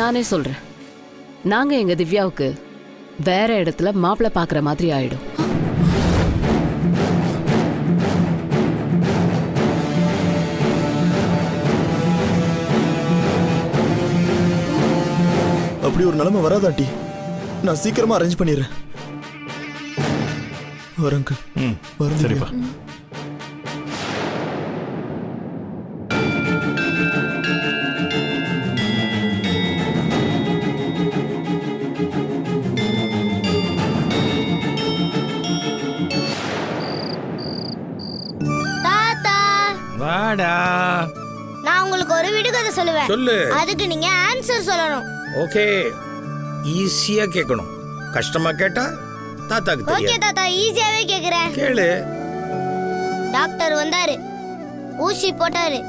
நானே சொல்றேன். நாங்க எங்க திவ்யாவுக்கு வேற இடத்துல மாப்பிள்ளை பாக்குற மாதிரி ஆயிடும். அப்படி ஒரு நிலைமை வராதாட்டி, நான் சீக்கிரமா அரேஞ்ச் பண்ணிடுறேன். வரங்க. வரும். சரிப்பா. வாடா, நான் உங்களுக்கு ஒரு விடுகதை சொல்லுவேன். சொல்லு. அதுக்கு நீங்க ஆன்சர் சொல்லணும். ஓகே, ஈஸியா கேட்கணும். கஷ்டமா கேட்டா தாத்தாக்கு ஓகே தெரியும். தாத்தா, ஈஸியாவே கேக்குறேன். கேளு. டாக்டர் வந்தாரு, ஊசி போட்டாரு,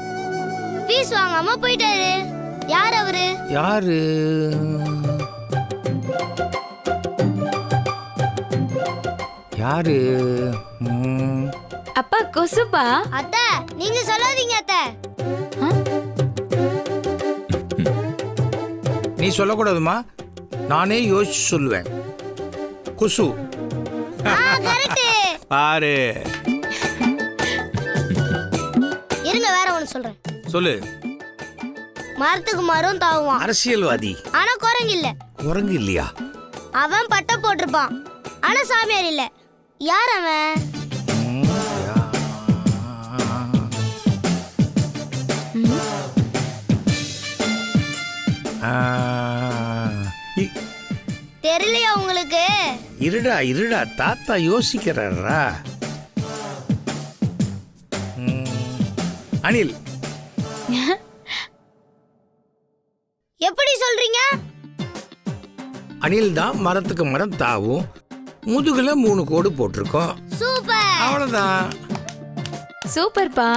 ஃபீஸ் வாங்காம போயிட்டாரு. யார் அவரு? யாரு? யாரு? அப்பா கொசுப்பா. அத்தை, நீங்க சொல்லாதீங்க அத்தை. நீ சொல்லக்கூடாதுமா, நானே யோசிச்சு சொல்லுவேன். குசு. கரெக்ட். பாரு. இருங்க, வேற ஒன்னு சொல்றேன். சொல்லு. மரத்துக்கு மரம் தாவுவான். அரசியல்வாதி. ஆனா குரங்கு இல்ல. குரங்கு இல்லையா? அவன் பட்டை போட்டிருப்பான், ஆனா சாமியார் இல்ல. யார் அவன்? தெரியலையா உங்களுக்கு? இருடா இருடா, தாத்தா யோசிக்கிறாரா. அனில். எப்படி சொல்றீங்க? அனில் தான் மரத்துக்கு மரம் தாவும். முதுகுல 3 கோடு போட்டிருக்கோம். சூப்பர். அவ்வளவுதான். சூப்பர்ப்பா.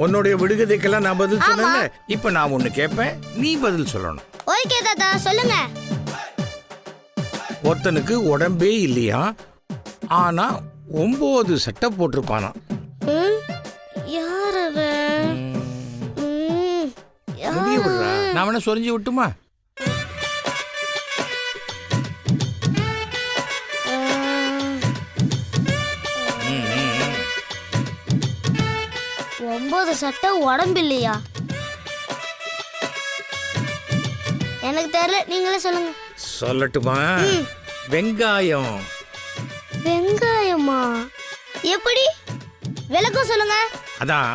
உன்னுடைய விடுகதைக்கெல்லாம் நான் பதில் சொன்னேன்ல. இப்ப நான் ஒண்ணு கேட்பேன், நீ பதில் சொல்லணும். ஓகே தாத்தா, சொல்லுங்க. ஒருத்தனுக்கு உடம்பே இல்லையா, ஆனா 9 சட்டை போட்டிருப்பானா. யார் அவன்? முடிய விடுறா, நான் வேணா சொரிஞ்சு விட்டுமா? ஒன்பது சட்டை உடம்பு இல்லையா? எனக்கு தெரியல, நீங்களே சொல்லுங்க. சொல்லட்டுமா? வெங்காயம். வெங்காயமா? எப்படி? விளக்கம் சொல்லுங்க. அதான்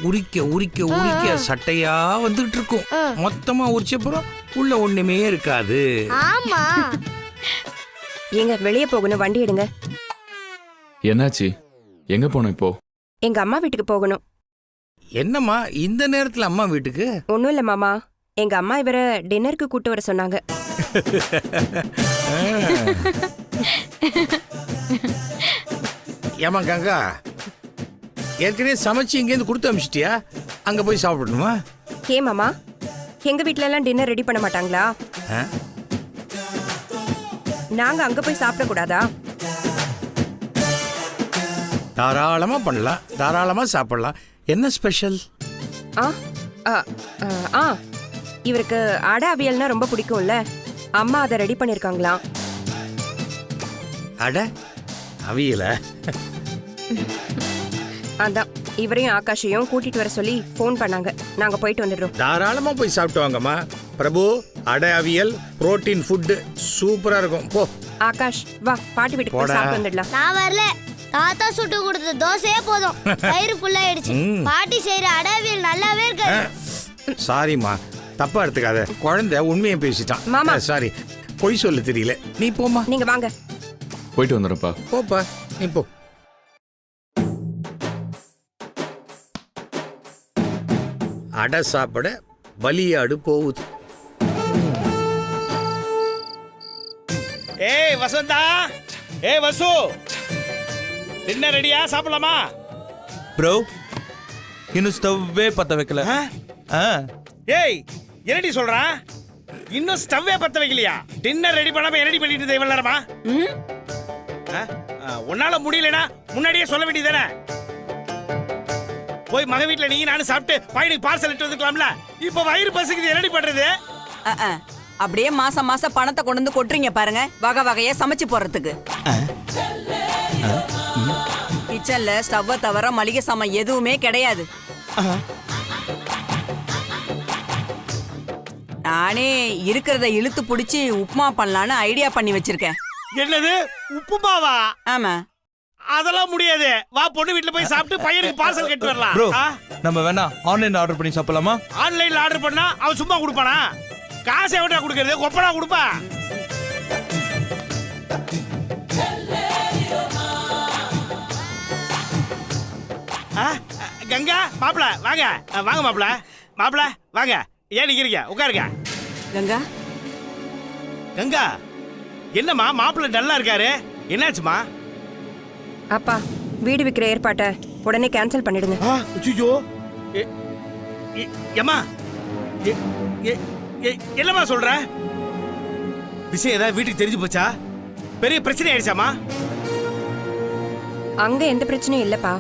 உரிக்க உரிக்க உரிக்க சட்டையா வந்துட்டு இருக்கும். மொத்தமா உரிச்சப்புறம் உள்ள ஒண்ணுமே இருக்காது. ஆமா. எங்க வெளியே போகணும், வண்டி எடுங்க. என்னாச்சு? எங்க போனோம் இப்போ? எங்க அம்மா வீட்டுக்கு போகணும். என்னம்மா இந்த நேரத்துல அம்மா வீட்டுக்கு? ஒன்னும் இல்ல மாமா, எங்க அம்மா இவரை டின்னருக்கு கூட்டு வர சொன்னாங்க. ஏமா கங்கா, ஏற்கனவே சமைச்சு இங்கேருந்து கொடுத்து அமிச்சிட்டியா? அங்க போய் சாப்பிடணுமா? ஏ மாமா, எங்க வீட்ல எல்லாம் டின்னர் ரெடி பண்ண மாட்டாங்களா? நாங்க அங்க போய் சாப்பிட கூடாதா? தாராளமா பண்ணலாம், தாராளமா சாப்பிடலாம். என்ன ஸ்பெஷல்? இவருக்கு அடை அவியல்னா ரொம்ப பிடிக்கும்ல, அம்மா அதை ரெடி பண்ணிருக்காங்களாம். அட அவியல? அதான் இவரையும் ஆகாஷையும் கூட்டிட்டு வர சொல்லி ஃபோன் பண்ணாங்க. நாங்க போயிட்டு வந்துடுறோம். தாராளமா போய் சாப்பிட்டு வாங்கம்மா. பிரபு, அடை அவியல் புரோட்டீன் ஃபுட் சூப்பரா இருக்கும். போ ஆகாஷ், வா பாட்டி வீட்டுக்கு போய் சாப்பிட்டு வந்துடலாம். நான் வரல, தாத்தா சுட்டு கொடுத்த தோசையே போதும், வயிறு ஃபுல் ஆயிடுச்சு. பாட்டி செய்யற அடவியல் நல்லாவே இருக்காது. சாரிம்மா, தப்பா எடுத்துக்காத. குழந்தை உண்மையை பேசிட்டான். மாமா. சாரி, பொய் சொல்ல தெரியல. நீ போமா. நீங்க வாங்க. போயிட்டு வந்துடுறப்பா. போப்பா, நீ போ. அடை சாப்பிட பலியாடு போகுது. ஏய் வசந்தா, ஏய் வசு, டின்னர் ரெடியா? சாப்பிடலாமா? ப்ரோ, இன்னும் ஸ்டவ்வே பத்த வைக்கல. ஏய் என்னடி சொல்றான்? இன்னும் ஸ்டவ்வே பத்த வைக்கலையா? டின்னர் ரெடி பண்ணாம என்னடி பண்ணிட்டு இருந்த இவ்வளவு நேரமா? உன்னால முடியலனா முன்னாடியே சொல்ல வேண்டியதானே? போய் மக வீட்டுல நீ நானும் சாப்பிட்டு பையனுக்கு பார்சல் இட்டு வந்துக்கலாம்ல. இப்ப வயிறு பசிக்குது, என்னடி பண்றது? அப்படியே மாசம் மாசம் பணத்தை கொண்டு வந்து கொட்டுறீங்க பாருங்க, வகை வகையா சமைச்சு போறதுக்கு. கிச்சன்ல ஸ்டவ்வை தவிர மளிகை சாமான் எதுவுமே கிடையாது. நானே இருக்கிறத இழுத்து புடிச்சு உப்புமா பண்ணலான்னு ஐடியா பண்ணி வச்சிருக்கேன். என்னது உப்புமாவா? ஆமா. அதெல்லாம் முடியாது. வா பொண்ணு வீட்டுல போய் சாப்பிட்டு பையனுக்கு பார்சல் கட்டி வரலாம். ப்ரோ, நம்ம வேணா ஆன்லைன்ல ஆர்டர் பண்ணி சாப்பிடலாமா? ஆன்லைன்ல ஆர்டர் பண்ணா அவன் சும்மா கொடுப்பானா? காசு எவன்டா கொடுக்கறது? கொப்பனா கொடுப்பா. கங்கா மாப்பிள வாங்க. வாங்க மாப்பிள. மாப்பிள வாங்க. ஏன் நிக்கிறீங்க? உட்காருங்க. கங்கா, கங்கா என்னம்மா மாப்பிள டல்லா இருக்காரு? என்னாச்சுமா? அப்பா, வீடு விற்கிற ஏற்பாட்டை உடனே கேன்சல் பண்ணிடுங்க. ஐயோ ஏம்மா என்னம்மா சொல்ற? விஷயம் ஏதாவது வீட்டுக்கு தெரிஞ்சு போச்சா? பெரிய பிரச்சனை ஆயிடுச்சாமா? அங்க எந்த பிரச்சனையும் இல்லப்பா.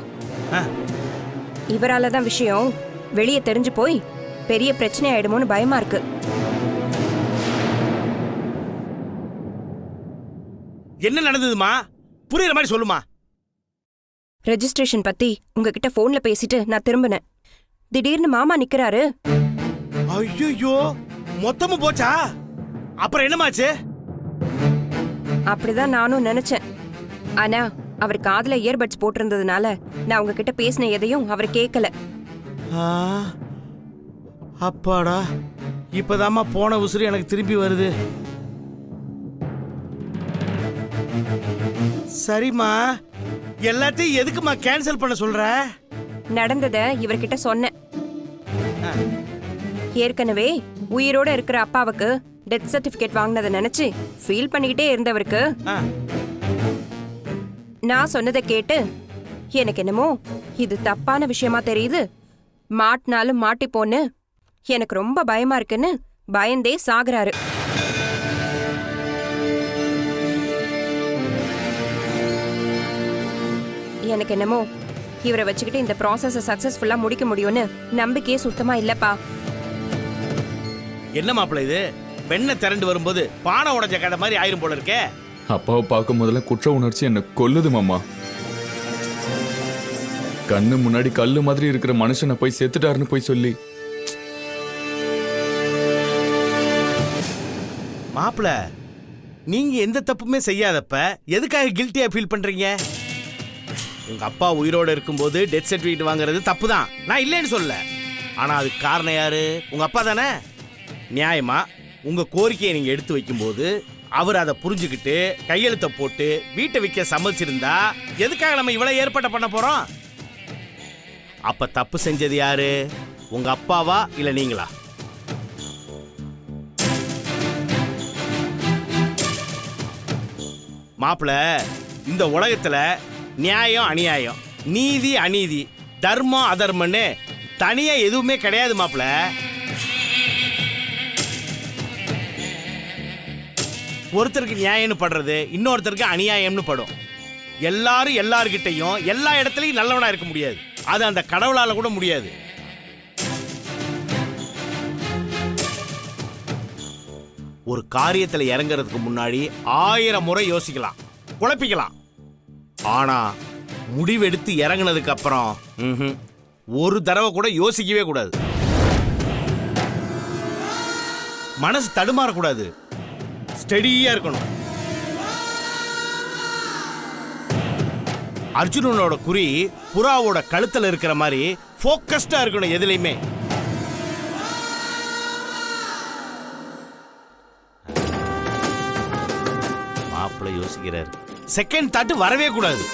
இவரால தான் விஷயம் வெளியே தெரிஞ்சு போய் பெரிய பிரச்சனை ஆயிடுமோன்னு பயமா இருக்கு. என்ன நடந்ததுமா? புரியுற மாதிரி சொல்லுமா. ரெஜிஸ்ட்ரேஷன் பத்தி உங்ககிட்ட போன்ல பேசிட்டு நான் திரும்பினேன். திடீர்னு மாமா நிக்கிறாரு. ஐயோ மொத்தமும் போச்சா? அப்புறம் என்னமாச்சு? அப்படிதான் நானும் நினைச்சேன். ஆனா அவர் காதுல இயர்பட்ஸ் போட்டிருந்ததுனால நான் உங்ககிட்ட பேசின எதையும் அவர் கேட்கல. அப்பாடா, இப்பதாம்மா போன உசுறு எனக்கு திரும்பி வருது. சரிம்மா, எல்லாத்தையும் எதுக்குமா கேன்சல் பண்ண சொல்ற? நடந்தத இவர்கிட்ட சொன்னேன். ஏற்கனவே உயிரோட இருக்கிற அப்பாவுக்கு டெத் சர்டிபிகேட் வாங்கினதை நினைச்சு ஃபீல் பண்ணிக்கிட்டே இருந்தவருக்கு நான் சொன்னதை கேட்டு எனக்கு என்னமோ இது தப்பான விஷயமா தெரியுது, மாட்டினாலும் மாட்டிப்போன்னு எனக்கு ரொம்ப பயமா இருக்குன்னு பயந்தே சாகுறாரு. எனக்கு என்னமோ இவரை வச்சுக்கிட்டு இந்த ப்ராசஸை சக்சஸ்ஃபுல்லா முடிக்க முடியும்னு நம்பிக்கையே சுத்தமா இல்லப்பா. என்ன மாப்பிள்ள இது? பெண்ணை திரண்டு வரும்போது பானை உடைஞ்ச கடை மாதிரி ஆயிரும் போல இருக்கே. அப்பாவை பார்க்கும் முதல்ல குற்ற உணர்ச்சி என்ன கொல்லுது மாமா. கண்ணு முன்னாடி கல்லு மாதிரி இருக்கிற மனுஷனை போய் செத்துட்டாருன்னு போய் சொல்லி. மாப்பிள, நீங்க எந்த தப்புமே செய்யாதப்ப எதுக்காக கில்ட்டியா ஃபீல் பண்றீங்க? உங்க அப்பா உயிரோட இருக்கும்போது டெத் சர்டிபிகேட் வாங்குறது தப்பு தான், நான் இல்லைன்னு சொல்லல. ஆனா அதுக்கு காரணம் யாரு? உங்க அப்பா தானே. நியாயமா உங்க கோரிக்கையை நீங்க எடுத்து வைக்கும்போது அவர் அதை புரிஞ்சுக்கிட்டு கையெழுத்த போட்டு வீட்டை விற்க சம்மதிச்சிருந்தா எதுக்காக நம்ம இவ்வளவு ஏற்பாட்டை பண்ண போறோம்? அப்ப தப்பு செஞ்சது யாரு? உங்க அப்பாவா இல்ல நீங்களா? மாப்பிள, இந்த உலகத்துல நியாயம் அநியாயம், நீதி அநீதி, தர்மம் அதர்மன்னு தனியா எதுவுமே கிடையாது மாப்பிள. ஒருத்தருக்கு நியாயம்னு படுறது இன்னொருத்தருக்கு அநியாயம்னு படும். எல்லாரும் எல்லார்கிட்டையும் எல்லா இடத்துலயும் நல்லவனா இருக்க முடியாது. அது அந்த கடவுளால கூட முடியாது. ஒரு காரியத்துல இறங்குறதுக்கு முன்னாடி 1000 முறை யோசிக்கலாம், குழப்பிக்கலாம். ஆனா முடிவெடுத்து இறங்குனதுக்கு அப்புறம் ஒரு தடவை கூட யோசிக்கவே கூடாது. மனசு தடுமாறக்கூடாது, ஸ்டெடியா இருக்கணும். அர்ஜுனனோட குறி புறாவோட கழுத்துல இருக்கிற மாதிரி போக்கஸ்டா இருக்கணும் எதுலையுமே. மாப்பிள்ள யோசிக்கிறார், செகண்ட் தாட் வரவே கூடாது.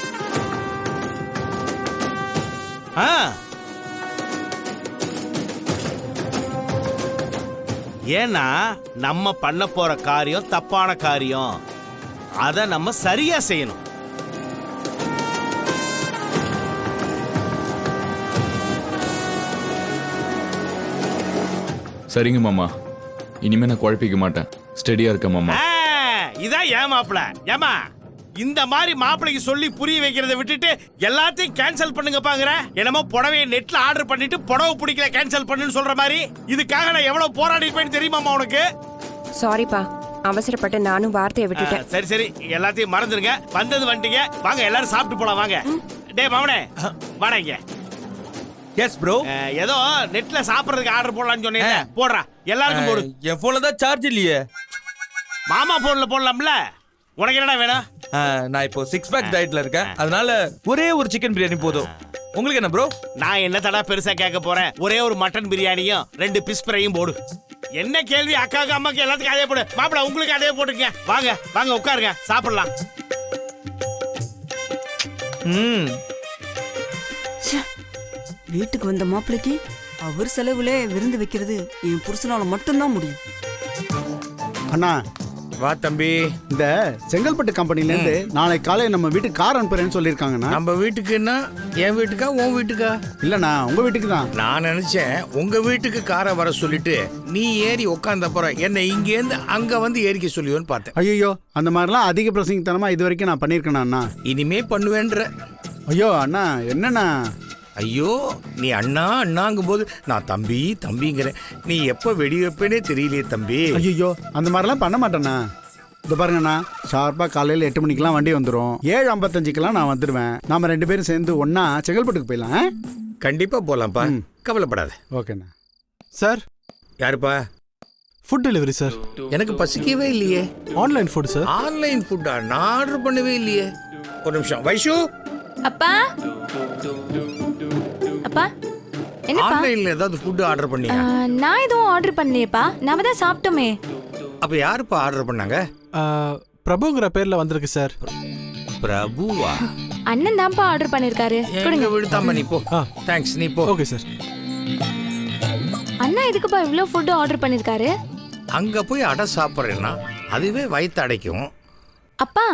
ஏன்னா நம்ம பண்ண போற காரியம் தப்பான காரியம், அத நம்ம சரியா செய்யணும். சரிங்க மாமா, இனிமே நான் குழப்பிக்க மாட்டேன், ஸ்டெடியா இருக்க மாமா. இதான் ஏன் மாப்பிள. ஏமா இந்த மாதிரி மாப்பிளைக்கு சொல்லி புரிய வைக்கிறத விட்டுட்டு எல்லாத்தையும் கேன்சல் பண்ணுங்க பாக்குற. என்னமோ புடவையை நெட்ல ஆர்டர் பண்ணிட்டு புடவை பிடிக்கல கேன்சல் பண்ணுன்னு சொல்ற மாதிரி. இதுக்காக நான் எவ்வளவு போராடி போயின்னு தெரியுமாமா உனக்கு? சாரிப்பா, அவசரப்பட்டு நானும் வார்த்தையை விட்டுட்டேன். சரி சரி, எல்லாத்தையும் மறந்துடுங்க. வந்தது வந்துட்டீங்க, வாங்க எல்லாரும் சாப்பிட்டு போலாம் வாங்க. டேய் மாமனே வாடா இங்க. Yes bro. ஏதோ நெட்ல சாப்பிடுறதுக்கு ஆர்டர் போடலாம்னு சொன்னீங்க, போடுறா எல்லாருக்கும் போடு. என் போன்ல தான் சார்ஜ் இல்லையே. மாமா போன்ல போடலாம்ல. உனக்கு என்னடா வேணும்? நான் இப்போ 6 பேக் டயட்ல இருக்கேன், அதனால ஒரே ஒரு சிக்கன் பிரியாணி போதும். உங்களுக்கு என்ன ப்ரோ? நான் என்ன தடா பெருசா கேட்க போறேன், ஒரே ஒரு மட்டன் பிரியாணியும் 2 பிஸ் ஃப்ரையும் போடு. என்ன கேள்வி, அக்காவுக்கு அம்மாக்கு எல்லாத்துக்கும் அதே போடு. மாப்பிள உங்களுக்கு அதே போட்டுங்க. வாங்க வாங்க உட்காருங்க சாப்பிடலாம். வீட்டுக்கு வந்த மாப்பிளைக்கு அவர் செலவுல விருந்து வைக்கிறது என் புருஷனால மட்டும்தான் முடியும். அண்ணா, வா தம்பி. இந்த செங்கல்பட்டு கம்பெனில இருந்து நாளை காலை நம்ம வீட்டுக்கு கார் அனுப்புறேன்னு சொல்லிருக்காங்கண்ணா. நம்ம வீட்டுக்குன்னா என் வீட்டுக்கா உன் வீட்டுக்கா? இல்லண்ணா, உங்க வீட்டுக்கு தான். நான் நினைச்சேன் உங்க வீட்டுக்கு காரை வர சொல்லிட்டு நீ ஏறி உட்கார்ந்த போற என்ன இங்க இருந்து அங்க வந்து ஏறிக்க சொல்லியோன்னு பார்த்தேன். ஐயோ, அந்த மாதிரிலாம் அதிக பிரசங்கத்தனமா இது வரைக்கும் நான் பண்ணிருக்கேனா அண்ணா? இனிமே பண்ணுவேன்ற. ஐயோ அண்ணா, என்னண்ணா? ஐயோ, நீ அண்ணா அண்ணாங்கும் போது நான் தம்பி தம்பிங்கிறேன். நீ எப்ப வெடி வைப்பேனே தெரியலையே தம்பி. ஐயோ, அந்த மாதிரிலாம் பண்ண மாட்டேண்ணா. இது பாருங்கண்ணா, ஷார்ப்பா காலையில் 8 மணிக்கெல்லாம் வண்டி வந்துடும். 7:55 நான் வந்துடுவேன். நாம 2 பேரும் சேர்ந்து ஒன்னா செங்கல்பட்டுக்கு போயிடலாம். கண்டிப்பா போலாம்ப்பா, கவலைப்படாத. ஓகேண்ணா. சார், யாருப்பா? Food delivery sir. எனக்கு பசிக்கவே இல்லையே. Online food sir. ஆன்லைன் ஃபுட்டா? நான் ஆர்டர் பண்ணவே இல்லையே. ஒரு நிமிஷம். வைஷு, அப்பா அப்பா என்னப்பா? ஆன்லைன்ல ஏதாவது ஃபுட் ஆர்டர் பண்ணியா? நான் எதுவும் ஆர்டர் பண்ணலையேப்பா, நாம தான் சாப்பிட்டோமே. அப்ப யாருப்பா ஆர்டர் பண்ணாங்க? பிரபுங்கிற பேர்ல வந்திருக்கு சார். பிரபுவா? அண்ணன் தான்ப்பா ஆர்டர் பண்ணிருக்காரு. கொடுங்க விடுதாம்மா, நீ போ. தேங்க்ஸ், நீ போ. Okay sir. அண்ணா எதுக்குப்பா இவ்ளோ ஃபுட் ஆர்டர் பண்ணிருக்காரு? அங்க போய் அடை சாப்பிட்றேன்னா அதுவே வயிற்று அடைக்கும். அப்பா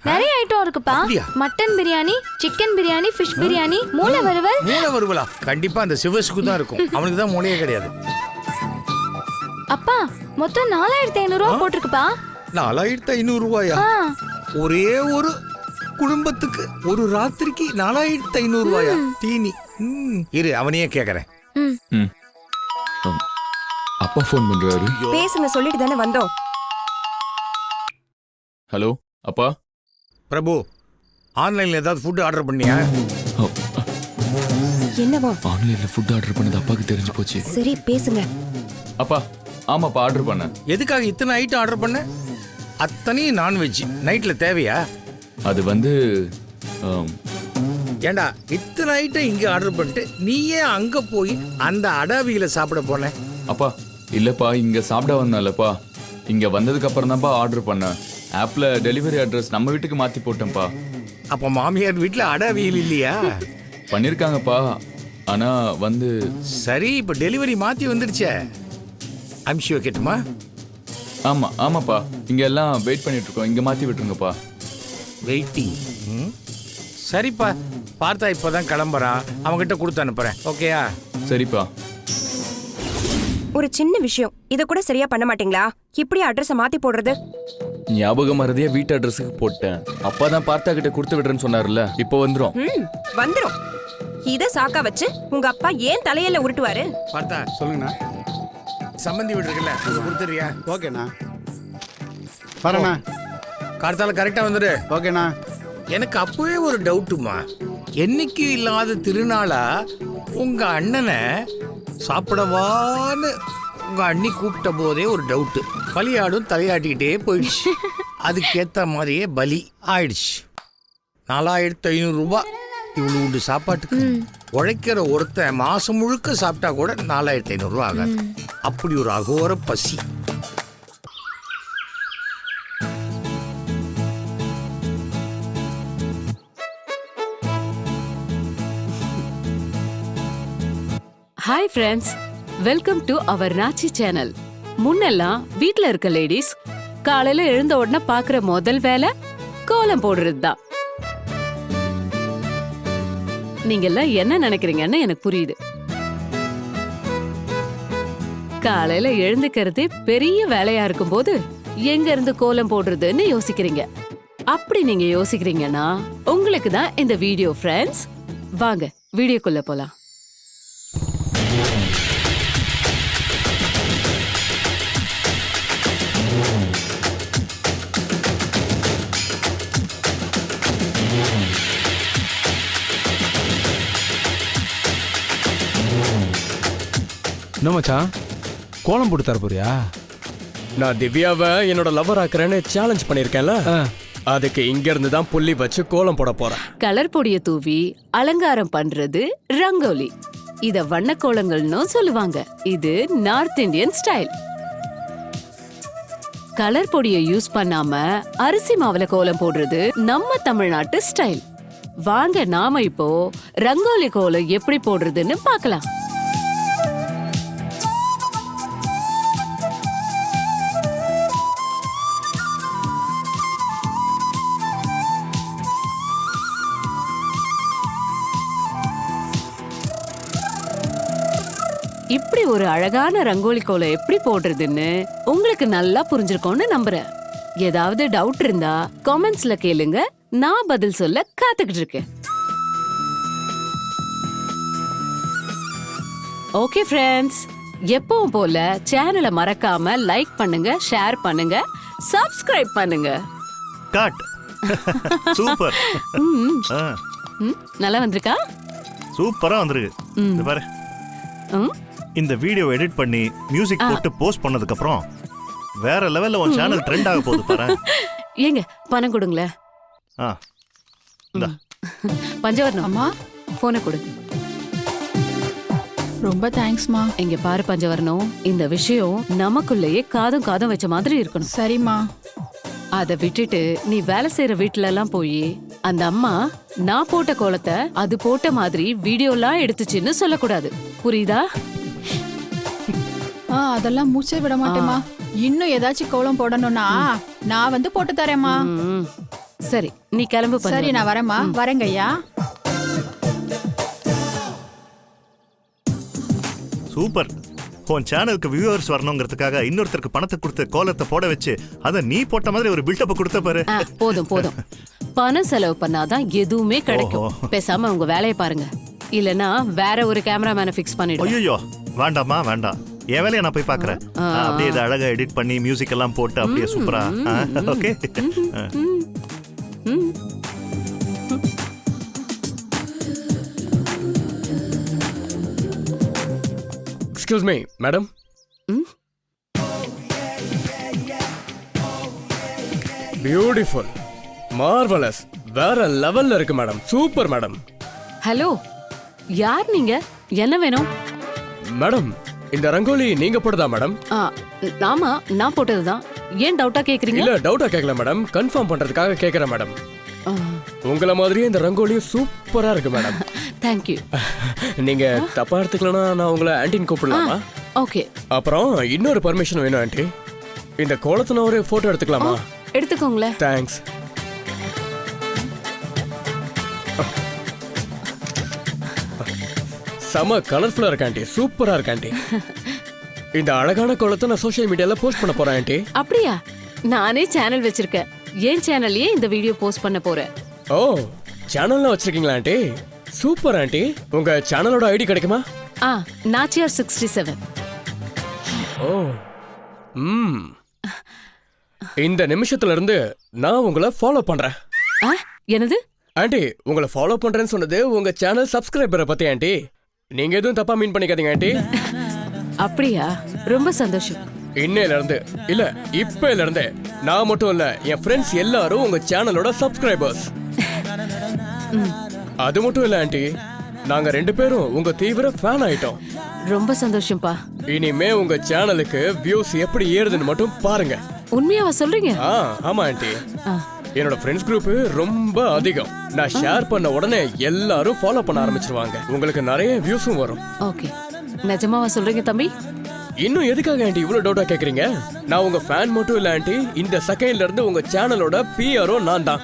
நிறைய ஐட்டம் இருக்குப்பா. Mutton biryani, chicken biryani, fish biryani, மூளை வறுவல். மூளை வறுவலா? கண்டிப்பா அந்த சிவசுக்கு தான் இருக்கும், அவனுக்கு தான் மூளையே கிடையாது. அப்பா மொத்தம் 4500 ரூபாய் போட்டிருக்குப்பா. 4500 ரூபாயா? ஒரே ஒரு குடும்பத்துக்கு ஒரு ராத்திரிக்கு 4500 ரூபாயா? தீனி. இரு, அவனையே கேக்குறேன். அப்பா ஃபோன் பண்றாரு. பேசுங்க, சொல்லிட்டு தானே வந்தோம். ஹலோ அப்பா. பிரபு, ஆன்லைன்ல ஏதாவது ஃபுட் ஆர்டர் பண்ணியா? என்னவா? ஆன்லைன்ல ஃபுட் ஆர்டர் பண்ணது அப்பாக்கு தெரிஞ்சு போச்சு. சரி பேசுங்க. அப்பா, ஆமாப்பா ஆர்டர் பண்ணேன். எதுக்காக இத்தனை ஐட்டம் ஆர்டர் பண்ண? அத்தனையும் நான்வெஜ். நைட்ல தேவையா? அது வந்து ஏண்டா இத்தனை ஐட்டம் இங்க ஆர்டர் பண்ணிட்டு நீயே அங்க போய் அந்த அடாவியில சாப்பிட போன? அப்பா இல்லப்பா, இங்க சாப்பிட வந்தாலப்பா, இங்க வந்ததுக்கு அப்புறம் தான்ப்பா ஆர்டர் பண்ணேன். ஆப்ல டெலிவரி அட்ரஸ் நம்ம வீட்டுக்கு மாத்தி போட்டேன்ப்பா. அப்ப மாமியார் வீட்டுல அடாவியல் இல்லையா? பண்ணிருக்காங்கப்பா, ஆனா வந்து. சரி, இப்ப டெலிவரி மாத்தி வந்துருச்சே, அம்சி வைக்கட்டுமா? ஆமா ஆமாப்பா, இங்க எல்லாம் வெயிட் பண்ணிட்டு இருக்கோம், இங்க மாத்தி விட்டுருங்கப்பா. வெயிட்டிங். சரிப்பா, பார்த்தா இப்பதான் கிளம்புறான், அவன்கிட்ட கொடுத்து அனுப்புறேன். ஓகேயா? சரிப்பா. ஒரு சின்ன விஷயம், இத கூட சரியா பண்ண மாட்டீங்களா? இப்படி அட்ரஸ் மாத்தி போடுறது. ஞாபகம் மறதியா வீட்டு அட்ரஸுக்கு போட்டேன். அப்பா தான் பார்த்தா கிட்ட கொடுத்து விடுறேன்னு சொன்னார்ல, இப்போ வந்துரும். வந்துரும். இத சாக்கா வச்சு உங்க அப்பா ஏன் தலையில உருட்டுவாரு? பார்த்தா சொல்லுங்கண்ணா. சம்பந்தி வீடு இருக்குல்ல, அங்க கொடுத்துறியா? ஓகேண்ணா. வரண்ணா. கார்த்தால கரெக்டா வந்துடு. ஓகேண்ணா. எனக்கு அப்பவே ஒரு டவுட்டுமா, என்னைக்கு இல்லாத திருநாளா உங்க அண்ணனை சாப்பிடவான்னு உங்க அண்ணி கூப்பிட்ட போதே ஒரு டவுட்டு. பலியாடும் தலையாட்டிக்கிட்டே போயிடுச்சு. அதுக்கேத்த மாதிரியே பலி ஆயிடுச்சு. 4500 ரூபாய் இவ்வளவு சாப்பாட்டுக்கு. உழைக்கிற ஒருத்தன் மாசம் முழுக்க சாப்பிட்டா கூட 4500 ரூபாய் ஆகாது. அப்படி ஒரு அகோர பசி. Hi friends, welcome to our Nachi channel. முன்னெல்லாம் வீட்ல இருக்க லேடிஸ் காலையில எழுந்த உடனே பாக்குற முதல் வேலை கோலம் போடுறது தான். நீங்க எல்லாம் என்ன நினைக்கிறீங்கன்னு எனக்கு புரியுது. காலையில எழுந்துக்கிறதே பெரிய வேலையா இருக்கும் போது எங்க இருந்து கோலம் போடுறதுன்னு யோசிக்கிறீங்க. அப்படி நீங்க யோசிக்கிறீங்கன்னா உங்களுக்கு தான் இந்த வீடியோ ஃப்ரெண்ட்ஸ். வாங்க வீடியோக்குள்ள போலாம். என்ன மச்சான் கோலம் போட்டு தர போறியா? நான் திவ்யாவை என்னோட லவர் ஆக்குறேன்னு சேலஞ்ச் பண்ணிருக்கேன்ல, அதுக்கு இங்க இருந்து தான் புள்ளி வச்சு கோலம் போட போறேன். கலர் பொடிய தூவி அலங்காரம் பண்றது ரங்கோலி. இத வண்ண கோலங்கள்னு சொல்லுவாங்க. இது நார்த் இந்தியன் ஸ்டைல். கலர் பொடிய யூஸ் பண்ணாம அரிசி மாவுல கோலம் போடுறது நம்ம தமிழ்நாட்டு ஸ்டைல். வாங்க நாம இப்போ ரங்கோலி கோலம் எப்படி போடுறதுன்னு பார்க்கலாம். இப்படி ஒரு அழகான ரங்கோலி கோலம் எப்படி போடுறதுன்னு உங்களுக்கு நல்லா புரிஞ்சிருக்கும்னு நம்புறேன். ஏதாவது டவுட் இருந்தா காமெண்ட்ஸ்ல கேளுங்க, நான் பதில் சொல்ல காத்துக்கிட்டு இருக்கேன். ஓகே ஃப்ரெண்ட்ஸ், எப்பவும் போல சேனலை மறக்காம லைக் பண்ணுங்க, ஷேர் பண்ணுங்க, சப்ஸ்கிரைப் பண்ணுங்க. கட். சூப்பர். நல்லா வந்திருக்கா? சூப்பரா வந்திருக்கு. இது பாரு. இந்த வீடியோ எடிட் பண்ணி மியூசிக் போட்டு போஸ்ட் பண்ணதுக்கு அப்புறம் வேற லெவல்ல உன் சேனல் ட்ரெண்ட் ஆக போகுது பாரு. ஏங்க பணம் கொடுங்களே. பஞ்சவர்ணம் அம்மா போனை கொடு. ரொம்ப தேங்க்ஸ்மா. இங்க பாரு பஞ்சவர்ணம், இந்த விஷயம் நமக்குள்ளேயே காதும் காதும் வச்ச மாதிரி இருக்கணும். சரிம்மா. அத விட்டுட்டு நீ வேலை செய்யற வீட்டுல எல்லாம் போய் அந்த அம்மா நான் போட்ட கோலத்தை அது போட்ட மாதிரி வீடியோலாம் எடுத்துச்சுன்னு சொல்லக்கூடாது, புரியுதா? அதெல்லாம் மூச்சே விட மாட்டேமா. இன்னும் ஏதாச்சும் கோலம் போடணும்னா நான் வந்து போட்டு தரேம்மா. சரி நீ கிளம்பு. சரி நான் வரேம்மா. வரேங்கய்யா. சூப்பர். உன் சேனலுக்கு வியூவர்ஸ் வரணுங்கிறதுக்காக இன்னொருத்தருக்கு பணத்தை கொடுத்து கோலத்தை போட வச்சு அதை நீ போட்ட மாதிரி ஒரு பில்டப் கொடுத்த பாரு. போதும் போதும், பணம் செலவு பண்ணாதான் எதுவுமே கிடைக்கும். பேசாம உங்க வேலையை பாருங்க, இல்லனா வேற ஒரு கேமராமேனை ஃபிக்ஸ் பண்ணிடுங்க. ஐயோ வேண்டாமா, வேண்டாம். என் வேலையை நான் போய் பாக்குறேன். அப்படியே இதை அழகா எடிட் பண்ணி மியூசிக் எல்லாம் போட்டு அப்படியே சூப்பரா. Okay. Excuse me madam. Beautiful, marvellous, வேற லெவல்ல இருக்கு மேடம். Super madam. ஹலோ, யார் நீங்க? என்ன வேணும்? மேடம் இந்த ரங்கோலி நீங்க போட்டதா மேடம்? ஆமா நான் போட்டதுதான். ஏன் டவுட்டா கேக்குறீங்க? இல்ல டவுட்டா கேட்கல மேடம், கன்ஃபார்ம் பண்றதுக்காக கேக்குறேன் மேடம். உங்கள மாதிரியே இந்த ரங்கோலி சூப்பரா இருக்கு மேடம். Thank you. நீங்க தப்பா எடுத்துக்கலனா நான் உங்களை ஆன்ட்டின்னு கூப்பிடலாமா? ஓகே. அப்புறம் இன்னொரு பர்மிஷன் வேணும் ஆன்ட்டி. இந்த கோலத்துல ஒரு போட்டோ எடுத்துக்கலாமா? எடுத்துக்கோங்களேன். தேங்க்ஸ். செம கலர்ஃபுல்லா இருக்கு ஆன்ட்டி, சூப்பரா இருக்கு ஆன்ட்டி. இந்த அழகான கோலத்தை நான் சோஷியல் மீடியால போஸ்ட் பண்ண போறேன் ஆன்ட்டி. அப்படியா? நானே சேனல் வச்சிருக்கேன். ஏன் சேனல்லயே இந்த வீடியோ போஸ்ட் பண்ண போறேன். ஓ, சேனல்ல வச்சிருக்கீங்களா ஆன்ட்டி? Super anti. உங்க சேனலோட ஐடி கிடைக்குமா? நாச்சியார் 67. ஓ, இந்த நிமிஷத்துல இருந்து நான் உங்களை ஃபாலோ பண்றேன். என்னது ஆன்ட்டி? உங்களை ஃபாலோ பண்றேன்னு சொன்னது உங்க சேனல் சப்ஸ்கிரைபரை பத்தி ஆன்ட்டி. நீங்க எதுவும் தப்பா மீன் பண்ணிக்காதீங்க ஆன்ட்டி. அப்படியா? ரொம்ப சந்தோஷம். இன்னையில இருந்து இல்ல இப்பையில இருந்து நான் மட்டும் இல்ல, என் ஃப்ரெண்ட்ஸ் எல்லாரும் உங்க சேனலோட சப்ஸ்கிரைபர்ஸ். அது மட்டும் இல்ல ஆன்ட்டி, நாங்க 2 பேரும் உங்க தீவிர ஃபேன் ஆயிட்டோம். ரொம்ப சந்தோஷம்பா. இனிமே உங்க சேனலுக்கு வியூஸ் எப்படி ஏறுதுன்னு மட்டும் பாருங்க. உண்மையாவா சொல்றீங்க? ஆமா ஆன்ட்டி. என்னோட ஃப்ரெண்ட்ஸ் குரூப் ரொம்ப அதிகம். நான் ஷேர் பண்ண உடனே எல்லாரும் ஃபாலோ பண்ண ஆரம்பிச்சிருவாங்க. உங்களுக்கு நிறைய வியூஸும் வரும். ஓகே. நிஜமாவா சொல்றீங்க தம்பி? இன்னும் எதுக்காக ஆன்ட்டி இவ்வளவு டவுட்டா கேக்குறீங்க? நான் உங்க ஃபேன் மட்டும் இல்ல ஆன்ட்டி, இந்த செகண்ட்ல இருந்து உங்க சேனலோட பிஆர்ஓ நான் தான்.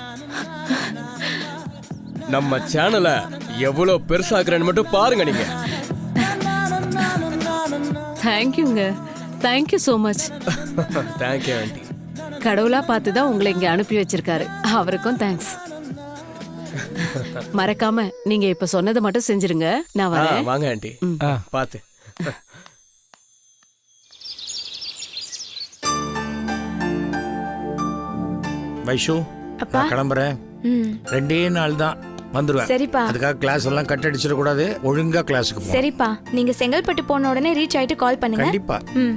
நம்ம சேனலை எவ்வளவு பெருசாக்குறேன்னு மட்டும் பாருங்க நீங்க. தேங்க்யூங்க. Thank you so much. Thank you anti. கடவுளா பார்த்துதான் உங்களை இங்க அனுப்பி வச்சிருக்காரு. அவருக்கும் தேங்க்ஸ். மறக்காம நீங்க இப்ப சொன்னதை மட்டும் செஞ்சிருங்க. நான் வரேன். வாங்க ஆன்ட்டி. பாத்து. வைஷு, நான் கிளம்புறேன். 2 நாள் தான் வந்துருவேன். சரிப்பா. அதுக்காக கிளாஸ் எல்லாம் கட் அடிச்சிடக்கூடாது. ஒழுங்கா கிளாஸுக்கு போ. சரிப்பா, நீங்க செங்கல்பட்டு போன உடனே ரீச் ஆயிட்டு கால் பண்ணுங்க. கண்டிப்பா. ம்.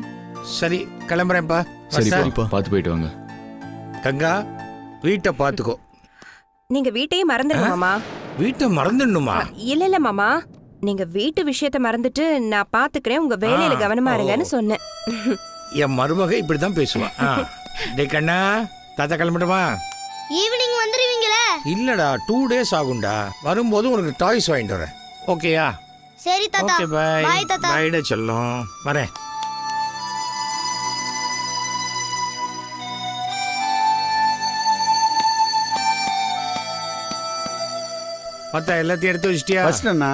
சரி கிளம்புறேன்ப்பா. சரிப்பா பார்த்து போயிட்டு வாங்க. கங்கா வீட்டை பார்த்துக்கோ. நீங்க வீட்டையே மறந்துடுங்க மாமா. வீட்டை மறந்துடணுமா? இல்ல மாமா, நீங்க வீட்டு விஷயத்த மறந்துட்டு நான் பாத்துக்கிறேன், உங்க வேலையில கவனமா இருங்கன்னு சொன்னேன். என் மருமக இப்படிதான் பேசுவா. டே கண்ணா, தாத்தா கிளம்பட்டுமா? ஈவினிங் வந்துருவீங்களே? இல்லடா 2 days ஆகும்டா. வரும்போது உனக்கு டாய்ஸ் வாங்கிட்டு வரேன். ஓகேயா? சரி தாத்தா. Okay bye. பை தாத்தா. பைடா செல்லம். வரேன். பார்த்தா எல்லாத்தையும் எடுத்து வச்சிட்டியா? ஃபர்ஸ்ட் அண்ணா